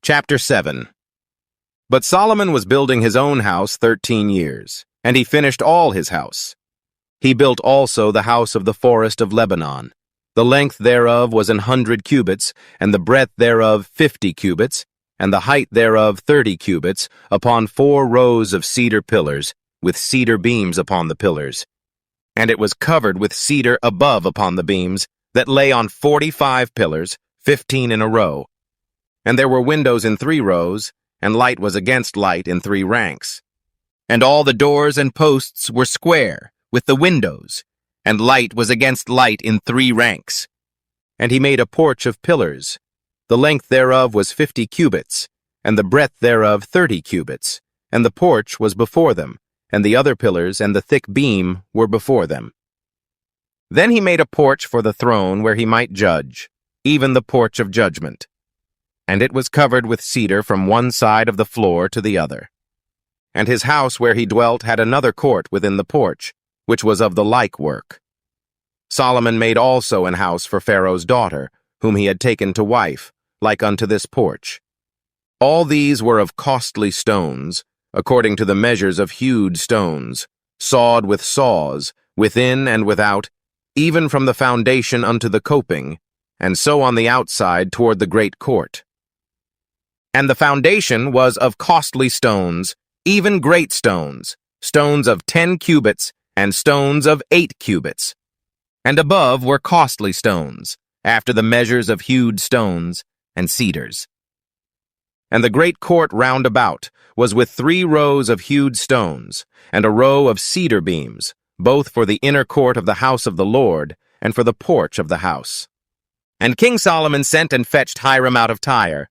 Chapter 7. But Solomon was building his own house 13 years, and he finished all his house. He built also the house of the forest of Lebanon. The length thereof was 100 cubits, and the breadth thereof 50 cubits, and the height thereof 30 cubits, upon 4 rows of cedar pillars, with cedar beams upon the pillars. And it was covered with cedar above upon the beams, that lay on 45 pillars, 15 in a row. And there were windows in 3 rows, and light was against light in 3 ranks. And all the doors and posts were square, with the windows, and light was against light in 3 ranks. And he made a porch of pillars. The length thereof was 50 cubits, and the breadth thereof 30 cubits, and the porch was before them, and the other pillars and the thick beam were before them. Then he made a porch for the throne where he might judge, even the porch of judgment. And it was covered with cedar from one side of the floor to the other. And his house where he dwelt had another court within the porch, which was of the like work. Solomon made also an house for Pharaoh's daughter, whom he had taken to wife, like unto this porch. All these were of costly stones, according to the measures of hewed stones, sawed with saws, within and without, even from the foundation unto the coping, and so on the outside toward the great court. And the foundation was of costly stones, even great stones, stones of 10 cubits, and stones of 8 cubits. And above were costly stones, after the measures of hewed stones and cedars. And the great court round about was with 3 rows of hewed stones, and a row of cedar beams, both for the inner court of the house of the Lord, and for the porch of the house. And King Solomon sent and fetched Hiram out of Tyre.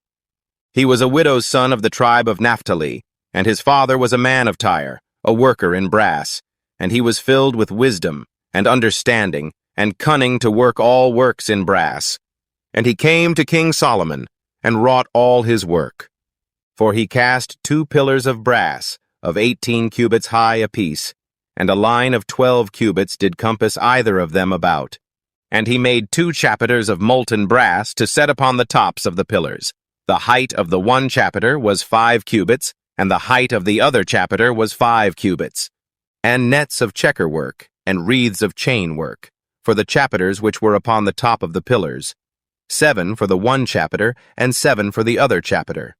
He was a widow's son of the tribe of Naphtali, and his father was a man of Tyre, a worker in brass, and he was filled with wisdom, and understanding, and cunning to work all works in brass. And he came to King Solomon, and wrought all his work. For he cast 2 pillars of brass, of 18 cubits high apiece, and a line of 12 cubits did compass either of them about. And he made 2 chapiters of molten brass to set upon the tops of the pillars. The height of the one chapiter was 5 cubits, and the height of the other chapiter was 5 cubits. And nets of checker work, and wreaths of chain work, for the chapiters which were upon the top of the pillars, 7 for the one chapiter, and 7 for the other chapiter.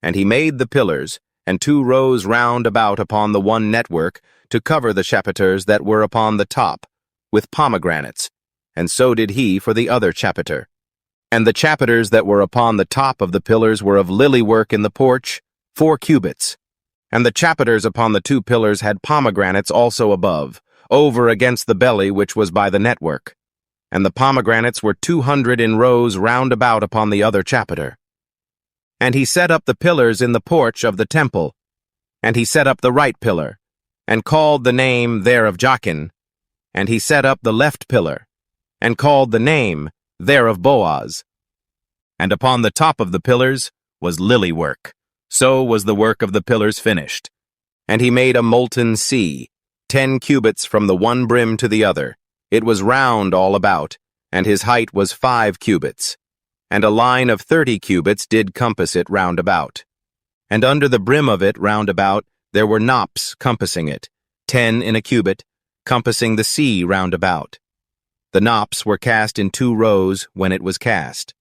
And he made the pillars, and 2 rows round about upon the one network, to cover the chapiters that were upon the top, with pomegranates, and so did he for the other chapiter. And the chapiters that were upon the top of the pillars were of lily work in the porch, 4 cubits. And the chapiters upon the 2 pillars had pomegranates also above, over against the belly which was by the network. And the pomegranates were 200 in rows round about upon the other chapiter. And he set up the pillars in the porch of the temple. And he set up the right pillar, and called the name there of Jachin. And he set up the left pillar, and called the name there of Boaz. And upon the top of the pillars was lily work. So was the work of the pillars finished. And he made a molten sea, 10 cubits from the one brim to the other. It was round all about, and his height was 5 cubits. And a line of 30 cubits did compass it round about. And under the brim of it round about there were knops compassing it, 10 in a cubit, compassing the sea round about. The knops were cast in 2 rows when it was cast.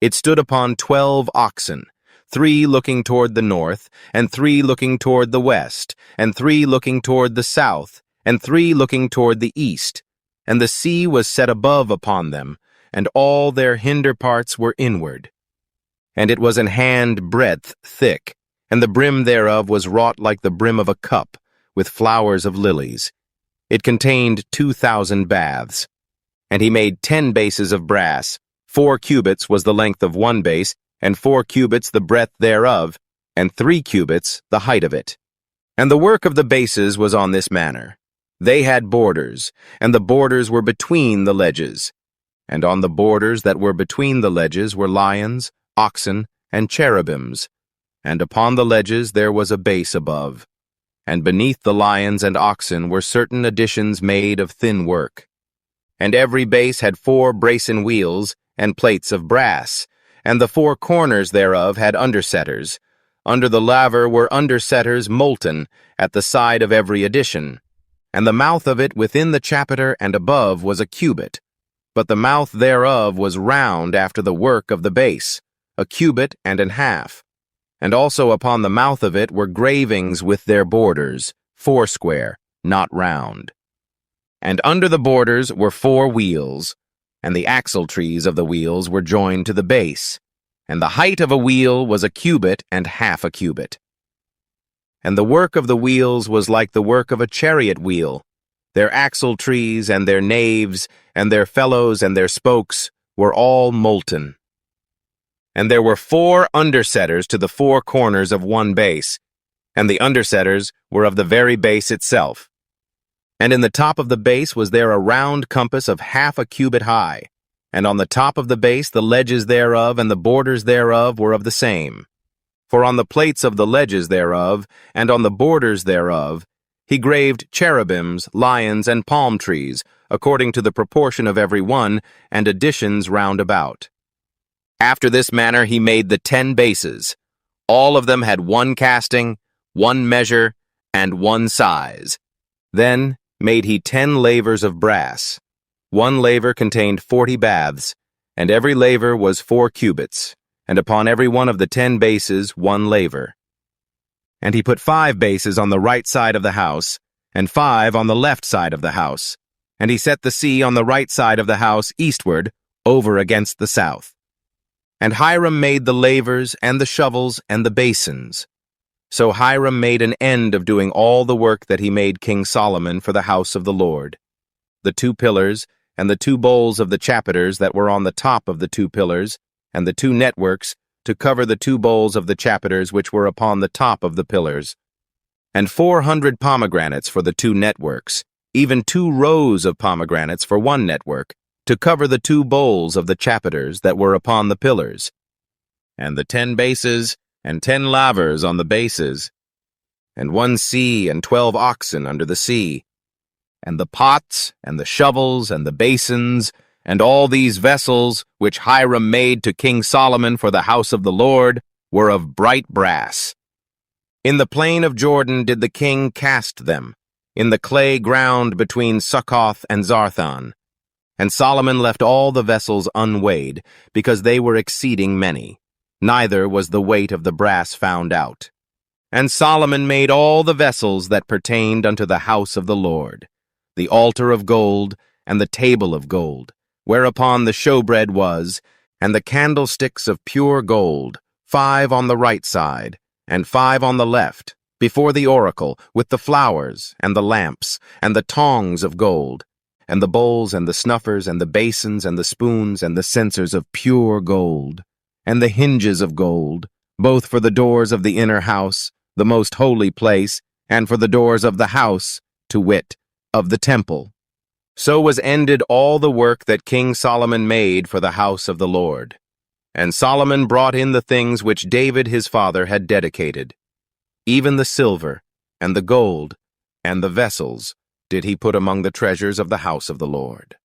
It stood upon 12 oxen, 3 looking toward the north, and 3 looking toward the west, and 3 looking toward the south, and 3 looking toward the east. And the sea was set above upon them, and all their hinder parts were inward. And it was an hand breadth thick, and the brim thereof was wrought like the brim of a cup, with flowers of lilies. It contained 2,000 baths. And he made 10 bases of brass. 4 cubits was the length of one base, and 4 cubits the breadth thereof, and 3 cubits the height of it. And the work of the bases was on this manner. They had borders, and the borders were between the ledges. And on the borders that were between the ledges were lions, oxen, and cherubims. And upon the ledges there was a base above. And beneath the lions and oxen were certain additions made of thin work. And every base had 4 brazen wheels and plates of brass, and the four corners thereof had undersetters. Under the laver were undersetters molten at the side of every addition, and the mouth of it within the chapiter and above was a cubit, but the mouth thereof was round after the work of the base, a cubit and an half. And also upon the mouth of it were gravings with their borders, foursquare, not round. And under the borders were 4 wheels, and the axletrees of the wheels were joined to the base, and the height of a wheel was a cubit and half a cubit. And the work of the wheels was like the work of a chariot wheel. Their axletrees and their naves and their felloes and their spokes were all molten. And there were 4 undersetters to the 4 corners of one base, and the undersetters were of the very base itself. And in the top of the base was there a round compass of half a cubit high, and on the top of the base the ledges thereof and the borders thereof were of the same. For on the plates of the ledges thereof, and on the borders thereof, he graved cherubims, lions, and palm trees, according to the proportion of every one, and additions round about. After this manner he made the 10 bases. All of them had 1 casting, 1 measure, and 1 size. Then made he 10 lavers of brass. 1 laver contained 40 baths, and every laver was 4 cubits, and upon every one of the 10 bases 1 laver. And he put 5 bases on the right side of the house, and 5 on the left side of the house. And he set the sea on the right side of the house eastward, over against the south. And Hiram made the lavers, and the shovels, and the basins. So Hiram made an end of doing all the work that he made King Solomon for the house of the Lord. The 2 pillars, and the 2 bowls of the chapiters that were on the top of the 2 pillars, and the 2 networks, to cover the 2 bowls of the chapiters which were upon the top of the pillars, and 400 pomegranates for the 2 networks, even 2 rows of pomegranates for 1 network, to cover the 2 bowls of the chapiters that were upon the pillars, and the 10 bases, and 10 lavers on the bases, and 1 sea and 12 oxen under the sea, and the pots, and the shovels, and the basins, and all these vessels, which Hiram made to King Solomon for the house of the Lord, were of bright brass. In the plain of Jordan did the king cast them, in the clay ground between Succoth and Zarthan. And Solomon left all the vessels unweighed, because they were exceeding many. Neither was the weight of the brass found out. And Solomon made all the vessels that pertained unto the house of the Lord, the altar of gold, and the table of gold, whereupon the showbread was, and the candlesticks of pure gold, 5 on the right side, and 5 on the left, before the oracle, with the flowers, and the lamps, and the tongs of gold, and the bowls, and the snuffers, and the basins, and the spoons, and the censers of pure gold, and the hinges of gold, both for the doors of the inner house, the most holy place, and for the doors of the house, to wit, of the temple. So was ended all the work that King Solomon made for the house of the Lord. And Solomon brought in the things which David his father had dedicated. Even the silver, and the gold, and the vessels did he put among the treasures of the house of the Lord.